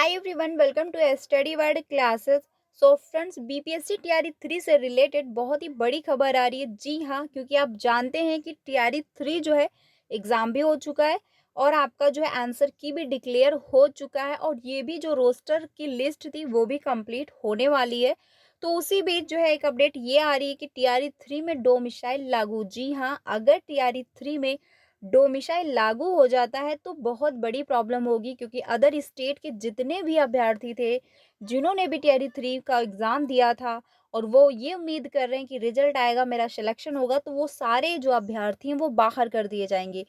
Hi everyone, welcome to study world classes. So friends, BPSC TRE 3 से related बहुत ही बड़ी खबर आ रही है। जी हाँ, क्योंकि आप जानते हैं कि टीआरई 3 जो है एग्ज़ाम भी हो चुका है और आपका जो है आंसर की भी डिक्लेयर हो चुका है और ये भी जो रोस्टर की लिस्ट थी वो भी कंप्लीट होने वाली है। तो उसी बीच जो है एक अपडेट ये आ रही है कि टीआरई 3 में डोमिसाइल लागू। जी हाँ, अगर टीआरई 3 में डोमिसाइल लागू हो जाता है तो बहुत बड़ी प्रॉब्लम होगी, क्योंकि अदर स्टेट के जितने भी अभ्यर्थी थे जिन्होंने भी टीआरई 3 का एग्ज़ाम दिया था और वो ये उम्मीद कर रहे हैं कि रिजल्ट आएगा, मेरा सिलेक्शन होगा, तो वो सारे जो अभ्यर्थी हैं वो बाहर कर दिए जाएंगे।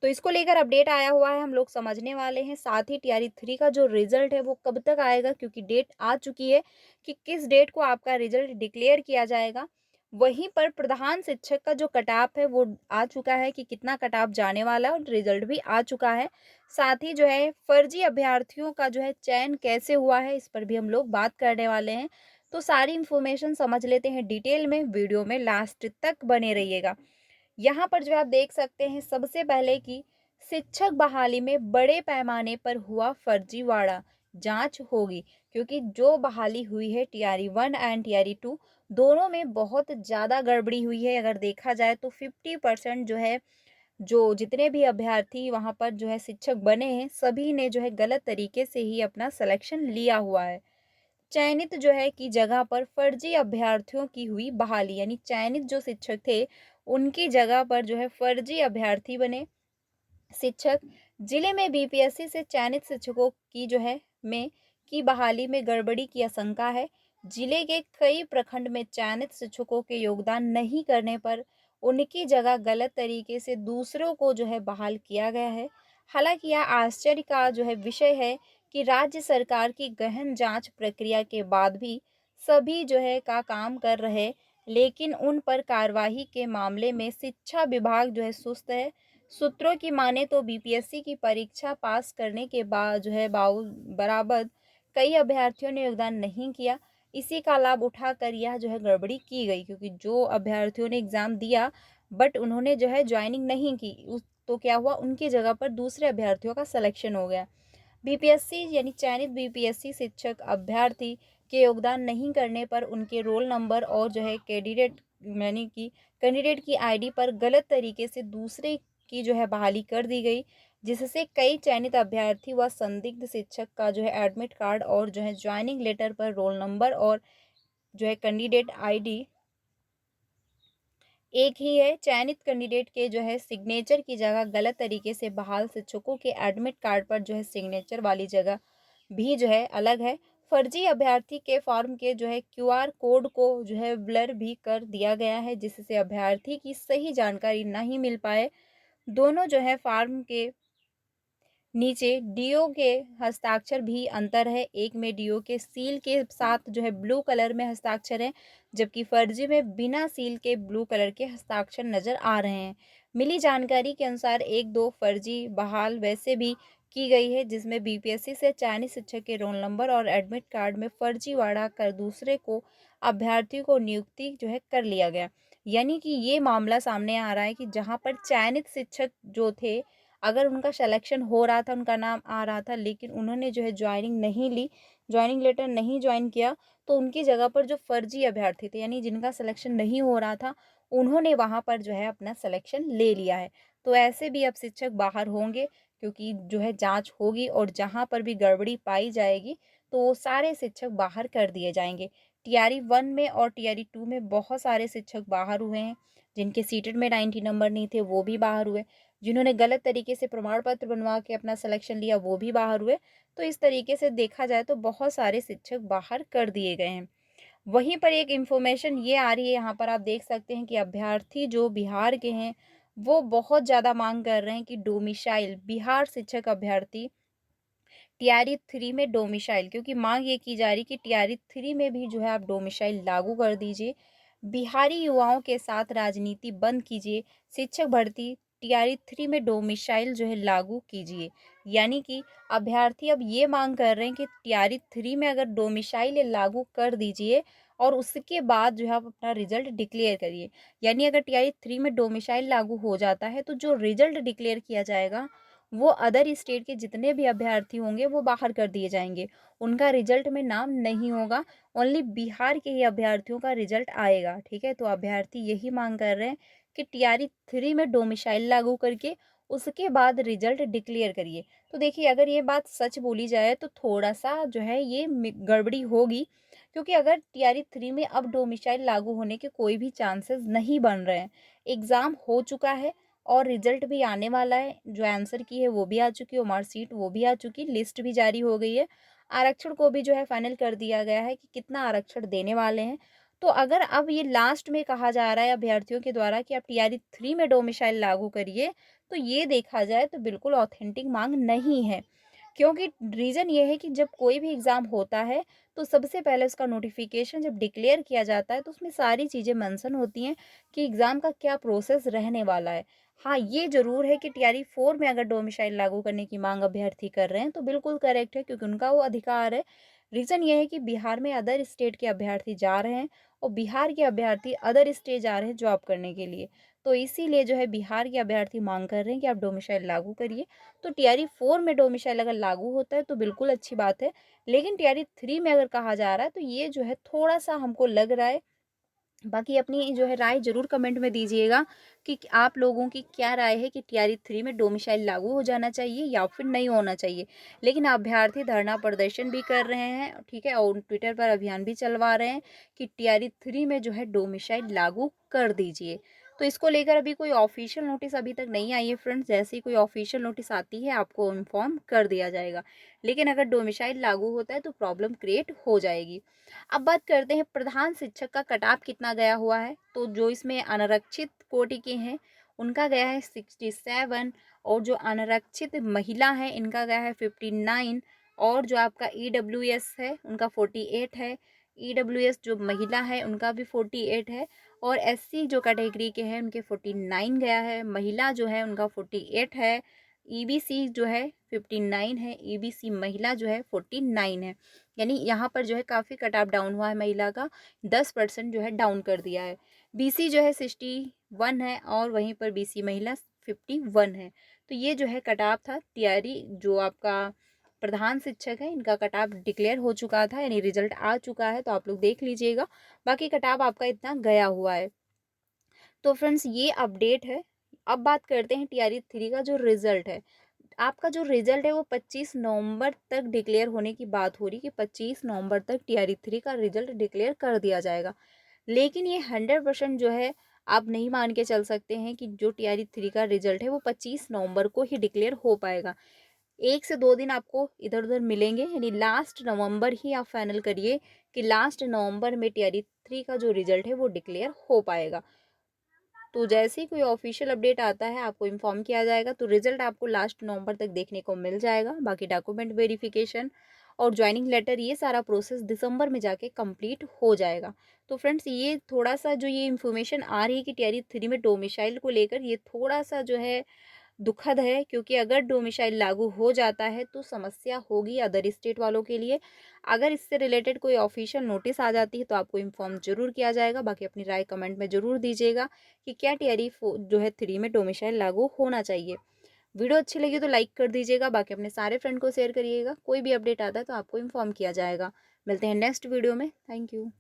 तो इसको लेकर अपडेट आया हुआ है, हम लोग समझने वाले हैं। साथ ही टीआरई 3 का जो रिजल्ट है वो कब तक आएगा, क्योंकि डेट आ चुकी है कि किस डेट को आपका रिजल्ट डिक्लेयर किया जाएगा। वहीं पर प्रधान शिक्षक का जो कट ऑफ है वो आ चुका है कि कितना कट ऑफ जाने वाला है और रिजल्ट भी आ चुका है। साथ ही जो है फर्जी अभ्यर्थियों का जो है चयन कैसे हुआ है, इस पर भी हम लोग बात करने वाले हैं। तो सारी इन्फॉर्मेशन समझ लेते हैं डिटेल में, वीडियो में लास्ट तक बने रहिएगा। यहाँ पर जो आप देख सकते हैं सबसे पहले कि शिक्षक बहाली में बड़े पैमाने पर हुआ फर्जीवाड़ा, जांच होगी। क्योंकि जो बहाली हुई है टीआरई 1 एंड टीआरई 2 दोनों में बहुत ज़्यादा गड़बड़ी हुई है। अगर देखा जाए तो 50% जो है, जो जितने भी अभ्यर्थी वहाँ पर जो है शिक्षक बने हैं सभी ने जो है गलत तरीके से ही अपना सिलेक्शन लिया हुआ है। चयनित जो है की जगह पर फर्जी अभ्यर्थियों की हुई बहाली, यानी चयनित जो शिक्षक थे उनकी जगह पर जो है फर्जी अभ्यर्थी बने शिक्षक। जिले में बीपीएससी से चयनित शिक्षकों की जो है में की बहाली में गड़बड़ी की आशंका है। जिले के कई प्रखंड में चयनित शिक्षकों के योगदान नहीं करने पर उनकी जगह गलत तरीके से दूसरों को जो है बहाल किया गया है। हालांकि यह आश्चर्य का जो है विषय है कि राज्य सरकार की गहन जांच प्रक्रिया के बाद भी सभी जो है का काम कर रहे, लेकिन उन पर कार्रवाई के मामले में शिक्षा विभाग जो है सुस्त है। सूत्रों की माने तो बीपीएससी की परीक्षा पास करने के बाद जो है बराबर कई अभ्यर्थियों ने योगदान नहीं किया। इसी का लाभ उठाकर यह जो है गड़बड़ी की गई, क्योंकि जो अभ्यर्थियों ने एग्ज़ाम दिया बट उन्होंने जो है ज्वाइनिंग नहीं की उस तो क्या हुआ, उनकी जगह पर दूसरे अभ्यर्थियों का सिलेक्शन हो गया। बीपीएससी यानी चयनित बीपीएससी शिक्षक अभ्यर्थी के योगदान नहीं करने पर उनके रोल नंबर और जो है कैंडिडेट की आईडी पर गलत तरीके से दूसरे की जो है बहाली कर दी गई, जिससे कई चयनित अभ्यर्थी व संदिग्ध शिक्षक का जो है एडमिट कार्ड और जो है ज्वाइनिंग लेटर पर रोल नंबर और जो है कैंडिडेट आईडी एक ही है। चयनित कैंडिडेट के जो है सिग्नेचर की जगह गलत तरीके से बहाल शिक्षकों के एडमिट कार्ड पर जो है सिग्नेचर वाली जगह भी जो है अलग है। फर्जी अभ्यर्थी के फॉर्म के जो है क्यूआर कोड को जो है ब्लर भी कर दिया गया है, जिससे अभ्यर्थी की सही जानकारी नहीं मिल पाए। दोनों जो है फॉर्म के नीचे डीओ के हस्ताक्षर भी अंतर है। एक में डीओ के सील के साथ जो है ब्लू कलर में हस्ताक्षर है, जबकि फर्जी में बिना सील के ब्लू कलर के हस्ताक्षर नजर आ रहे हैं। मिली जानकारी के अनुसार एक दो फर्जी बहाल वैसे भी की गई है, जिसमें बीपीएससी से चयनित शिक्षक के रोल नंबर और एडमिट कार्ड में फर्जीवाड़ा कर दूसरे को अभ्यर्थी को नियुक्ति जो है कर लिया गया। यानी कि ये मामला सामने आ रहा है कि जहाँ पर चयनित शिक्षक जो थे, अगर उनका सिलेक्शन हो रहा था, उनका नाम आ रहा था, लेकिन उन्होंने जो है ज्वाइनिंग नहीं ली, ज्वाइनिंग लेटर नहीं ज्वाइन किया, तो उनकी जगह पर जो फर्जी अभ्यर्थी थे यानी जिनका सिलेक्शन नहीं हो रहा था, उन्होंने वहाँ पर जो है अपना सिलेक्शन ले लिया है। तो ऐसे भी अब शिक्षक बाहर होंगे, क्योंकि जो है जांच होगी और जहाँ पर भी गड़बड़ी पाई जाएगी तो वो सारे शिक्षक बाहर कर दिए जाएंगे। टीआरई 1 में और टीआरई 2 में बहुत सारे शिक्षक बाहर हुए हैं। जिनके सीटेड में 90 नंबर नहीं थे वो भी बाहर हुए, जिन्होंने गलत तरीके से प्रमाण पत्र बनवा के अपना सिलेक्शन लिया वो भी बाहर हुए। तो इस तरीके से देखा जाए तो बहुत सारे शिक्षक बाहर कर दिए गए हैं। वहीं पर एक इन्फॉर्मेशन ये आ रही है, यहाँ पर आप देख सकते हैं कि अभ्यर्थी जो बिहार के हैं वो बहुत ज़्यादा मांग कर रहे हैं कि डोमिसाइल बिहार शिक्षक अभ्यर्थी टीआरई 3 में डोमिसाइल, क्योंकि मांग ये की जा रही कि टीआरई 3 में भी जो है आप डोमिसाइल लागू कर दीजिए। बिहारी युवाओं के साथ राजनीति बंद कीजिए। शिक्षक भर्ती टीआरई 3 में डोमिसाइल जो है लागू कीजिए। यानी कि अभ्यर्थी अब ये मांग कर रहे हैं कि टीआरई 3 में अगर डोमिसाइल लागू कर दीजिए और उसके बाद जो है आप अपना रिजल्ट डिक्लेयर करिए। यानी अगर टीआरई 3 में डोमिसाइल लागू हो जाता है तो जो रिजल्ट डिक्लेयर किया जाएगा वो अदर स्टेट के जितने भी अभ्यर्थी होंगे वो बाहर कर दिए जाएंगे, उनका रिजल्ट में नाम नहीं होगा। ओनली बिहार के ही अभ्यर्थियों का रिजल्ट आएगा। ठीक है, तो अभ्यर्थी यही मांग कर रहे हैं कि टीआरई 3 में डोमिसाइल लागू करके उसके बाद रिजल्ट डिक्लेयर करिए। तो देखिए, अगर ये बात सच बोली जाए तो थोड़ा सा जो है ये गड़बड़ी होगी, क्योंकि अगर टीआरई 3 में अब डोमिसाइल लागू होने के कोई भी चांसेस नहीं बन रहे हैं। एग्ज़ाम हो चुका है और रिजल्ट भी आने वाला है, जो आंसर की है वो भी आ चुकी है, मार्कशीट वो भी आ चुकी, लिस्ट भी जारी हो गई है। आरक्षण को भी जो है फाइनल कर दिया गया है कि कितना आरक्षण देने वाले हैं। तो अगर अब ये लास्ट में कहा जा रहा है अभ्यर्थियों के द्वारा कि आप टीआरई 3 में डोमिसाइल लागू करिए, तो ये देखा जाए तो बिल्कुल ऑथेंटिक मांग नहीं है। क्योंकि रीज़न ये है कि जब कोई भी एग्ज़ाम होता है तो सबसे पहले उसका नोटिफिकेशन जब डिक्लेयर किया जाता है तो उसमें सारी चीज़ें मेंशन होती हैं कि एग्ज़ाम का क्या प्रोसेस रहने वाला है। हाँ, ये ज़रूर है कि टीआरई 4 में अगर डोमिसाइल लागू करने की मांग अभ्यर्थी कर रहे हैं तो बिल्कुल करेक्ट है, क्योंकि उनका वो अधिकार है। रीज़न ये है कि बिहार में अदर स्टेट के अभ्यर्थी जा रहे हैं और बिहार के अभ्यर्थी अदर स्टेट जा रहे हैं जॉब करने के लिए। तो इसीलिए जो है बिहार के अभ्यर्थी मांग कर रहे हैं कि आप डोमिसाइल लागू करिए। तो टीआरई 4 में डोमिसाइल अगर लागू होता है तो बिल्कुल अच्छी बात है। लेकिन टीआरई 3 में अगर कहा जा रहा है तो ये जो है थोड़ा-सा हमको लग रहा है। बाकी अपनी जो है राय ज़रूर कमेंट में दीजिएगा कि आप लोगों की क्या राय है कि टीआरई 3 में डोमिसाइल लागू हो जाना चाहिए या फिर नहीं होना चाहिए। लेकिन अभ्यर्थी धरना प्रदर्शन भी कर रहे हैं, ठीक है, और ट्विटर पर अभियान भी चलवा रहे हैं कि टीआरई 3 में जो है डोमिसाइल लागू कर दीजिए। तो इसको लेकर अभी कोई ऑफिशियल नोटिस अभी तक नहीं आई है फ्रेंड्स। जैसे ही कोई ऑफिशियल नोटिस आती है आपको इन्फॉर्म कर दिया जाएगा। लेकिन अगर डोमिसाइल लागू होता है तो प्रॉब्लम क्रिएट हो जाएगी। अब बात करते हैं प्रधान शिक्षक का कट ऑफ कितना गया हुआ है। तो जो इसमें अनारक्षित कोटि के हैं उनका गया है 67, और जो अनारक्षित महिला है इनका गया है 59, और जो आपका ईडब्ल्यूएस है उनका 48 है। ईडब्ल्यूएस जो महिला है उनका भी 48 है, और एससी जो कैटेगरी के हैं उनके 49 गया है। महिला जो है उनका 48 है। ईबीसी जो है 59 है। ईबीसी महिला जो है 49 है। यानी यहाँ पर जो है काफ़ी कट ऑफ डाउन हुआ है, महिला का 10% जो है डाउन कर दिया है। बीसी जो है 61 है, और वहीं पर बीसी महिला 51 है। तो ये जो है कट ऑफ था। टीआरई जो आपका प्रधान शिक्षक है इनका कट ऑफ डिक्लेयर हो चुका था, यानी रिजल्ट आ चुका है, तो आप लोग देख लीजिएगा। बाकी कट ऑफ आपका इतना गया हुआ है। तो फ्रेंड्स ये अपडेट है। अब बात करते हैं टीआरई 3 का जो रिजल्ट है। आपका जो रिजल्ट है वो 25 नवंबर तक डिक्लेयर होने की बात हो रही कि 25 नवंबर तक टीआरई 3 का रिजल्ट डिक्लेयर कर दिया जाएगा। लेकिन ये 100% जो है आप नहीं मान के चल सकते हैं कि जो टीआरई 3 का रिजल्ट है वो 25 नवंबर को ही डिक्लेयर हो पाएगा। 1 से 2 दिन आपको इधर-उधर मिलेंगे, यानी लास्ट नवंबर ही आप फाइनल करिए कि लास्ट नवंबर में टीआरई 3 का जो रिजल्ट है वो डिक्लेयर हो पाएगा। तो जैसे ही कोई ऑफिशियल अपडेट आता है आपको इन्फॉर्म किया जाएगा। तो रिजल्ट आपको लास्ट नवंबर तक देखने को मिल जाएगा। बाकी डॉक्यूमेंट वेरिफिकेशन और ज्वाइनिंग लेटर ये सारा प्रोसेस दिसंबर में जाके कंप्लीट हो जाएगा। तो फ्रेंड्स ये थोड़ा सा जो ये इन्फॉर्मेशन आ रही है कि टीआरई 3 में डोमिसाइल को लेकर, ये थोड़ा सा जो है दुखद है, क्योंकि अगर डोमिसाइल लागू हो जाता है तो समस्या होगी अदर स्टेट वालों के लिए। अगर इससे रिलेटेड कोई ऑफिशियल नोटिस आ जाती है तो आपको इन्फॉर्म ज़रूर किया जाएगा। बाकी अपनी राय कमेंट में ज़रूर दीजिएगा कि क्या टीआरई जो है 3 में डोमिसाइल लागू होना चाहिए। वीडियो अच्छी लगी तो लाइक कर दीजिएगा। बाकी अपने सारे फ्रेंड को शेयर करिएगा। कोई भी अपडेट आता है तो आपको इन्फॉर्म किया जाएगा। मिलते हैं नेक्स्ट वीडियो में। Thank you.